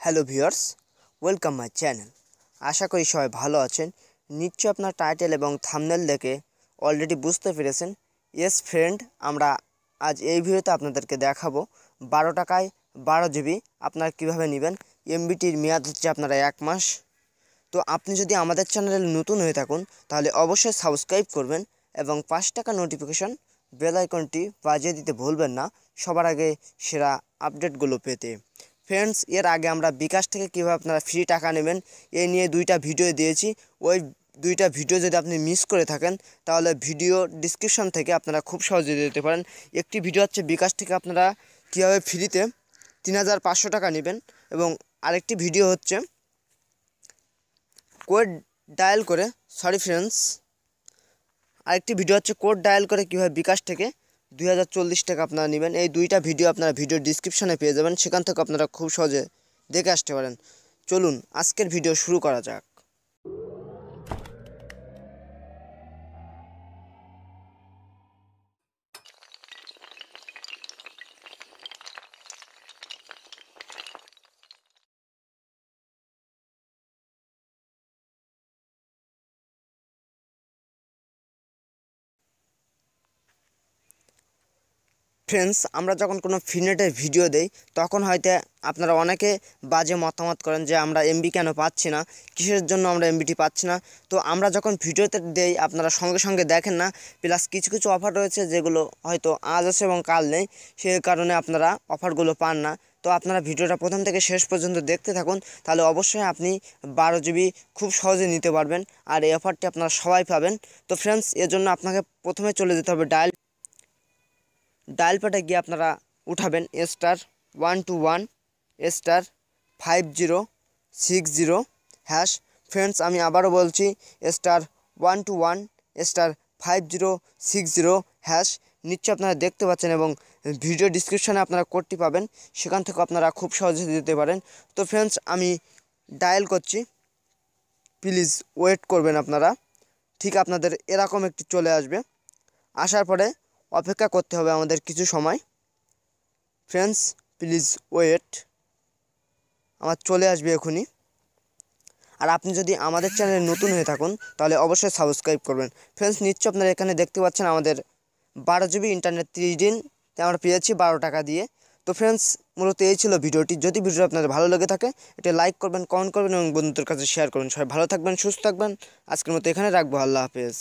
Hello viewers, welcome my channel. আশা করি সবাই ভালো আছেন। নিশ্চয়ই আপনার টাইটেল এবং থাম্বনেল দেখে অলরেডি বুঝতে পেরেছেন। ইয়েস ফ্রেন্ড, আমরা আজ এই ভিডিওতে আপনাদেরকে দেখাবো 12 টাকায় 12 জিবি আপনারা কীভাবে নেবেন। এমবিটির মেয়াদ হচ্ছে আপনারা 1 মাস। তো আপনি যদি আমাদের চ্যানেলে নতুন হয়ে থাকুন তাহলে অবশ্যই সাবস্ক্রাইব করবেন এবং 5 টাকা নোটিফিকেশন বেল আইকনটি বাজিয়ে দিতে ভুলবেন না, সবার আগে সেরা আপডেটগুলো পেতে। ফ্রেন্ডস, এর আগে আমরা বিকাশ থেকে কীভাবে আপনারা ফ্রি টাকা নেবেন এ নিয়ে 2টা ভিডিও দিয়েছি। ওই 2টা ভিডিও যদি আপনি মিস করে থাকেন তাহলে ভিডিও ডিসক্রিপশন থেকে আপনারা খুব সহজে দিতে পারেন। একটি ভিডিও হচ্ছে বিকাশ থেকে আপনারা কীভাবে ফ্রিতে 3500 টাকা নেবেন এবং আরেকটি ভিডিও হচ্ছে কোড ডায়াল করে আরেকটি ভিডিও হচ্ছে কোড ডায়াল করে কীভাবে বিকাশ থেকে 2040 টাকা আপনারা নেবেন। এই 2টা ভিডিও আপনারা ভিডিও ডিসক্রিপশনে পেয়ে যাবেন, সেখান থেকে আপনারা খুব সহজে দেখে আসতে পারেন। চলুন আজকের ভিডিও শুরু করা যাক। ফ্রেন্ডস, আমরা যখন কোনো ফ্রিনেটের ভিডিও দেই তখন হয়তো আপনারা অনেকে বাজে মতামত করেন যে আমরা এমবি কেন পাচ্ছি না, কিসের জন্য আমরা এমবিটি পাচ্ছি না। তো আমরা যখন ভিডিওতে দেই আপনারা সঙ্গে সঙ্গে দেখেন না, প্লাস কিছু কিছু অফার রয়েছে যেগুলো হয়তো আজ আছে এবং কাল নেই, সে কারণে আপনারা অফারগুলো পান না। তো আপনারা ভিডিওটা প্রথম থেকে শেষ পর্যন্ত দেখতে থাকুন, তাহলে অবশ্যই আপনি 12 জিবি খুব সহজে নিতে পারবেন আর এই অফারটি আপনারা সবাই পাবেন। তো ফ্রেন্ডস, এর জন্য আপনাকে প্রথমে চলে যেতে হবে ডায়াল প্যাডে গিয়ে আপনারা উঠাবেন *121*5060#। ফ্রেন্ডস, আমি আবারও বলছি *121*5060#। নিশ্চয়ই আপনারা দেখতে পাচ্ছেন এবং ভিডিও ডিসক্রিপশানে আপনারা কোডটি পাবেন, সেখান থেকে আপনারা খুব সহজে দিতে পারেন। তো ফ্রেন্ডস, আমি ডায়াল করছি, প্লিজ ওয়েট করবেন আপনারা। ঠিক আপনাদের এরকম একটি চলে আসবে, আসার পরে অপেক্ষা করতে হবে আমাদের কিছু সময়। ফ্রেন্ডস, প্লিজ ওয়েট, আমার চলে আসবে এখনই। আর আপনি যদি আমাদের চ্যানেলে নতুন হয়ে থাকুন তাহলে অবশ্যই সাবস্ক্রাইব করবেন। ফ্রেন্ডস, নিশ্চয়ই আপনারা এখানে দেখতে পাচ্ছেন আমাদের 12 জিবি ইন্টারনেট 30 দিন আমরা পেয়েছি 12 টাকা দিয়ে। তো ফ্রেন্ডস, মূলত এই ছিল ভিডিওটি। যদি ভিডিওটি আপনাদের ভালো লেগে থাকে এটা লাইক করবেন, কমেন্ট করবেন এবং বন্ধুদের কাছে শেয়ার করবেন। সবাই ভালো থাকবেন, সুস্থ থাকবেন। আজকের মতো এখানে রাখবো। আল্লাহ হাফেজ।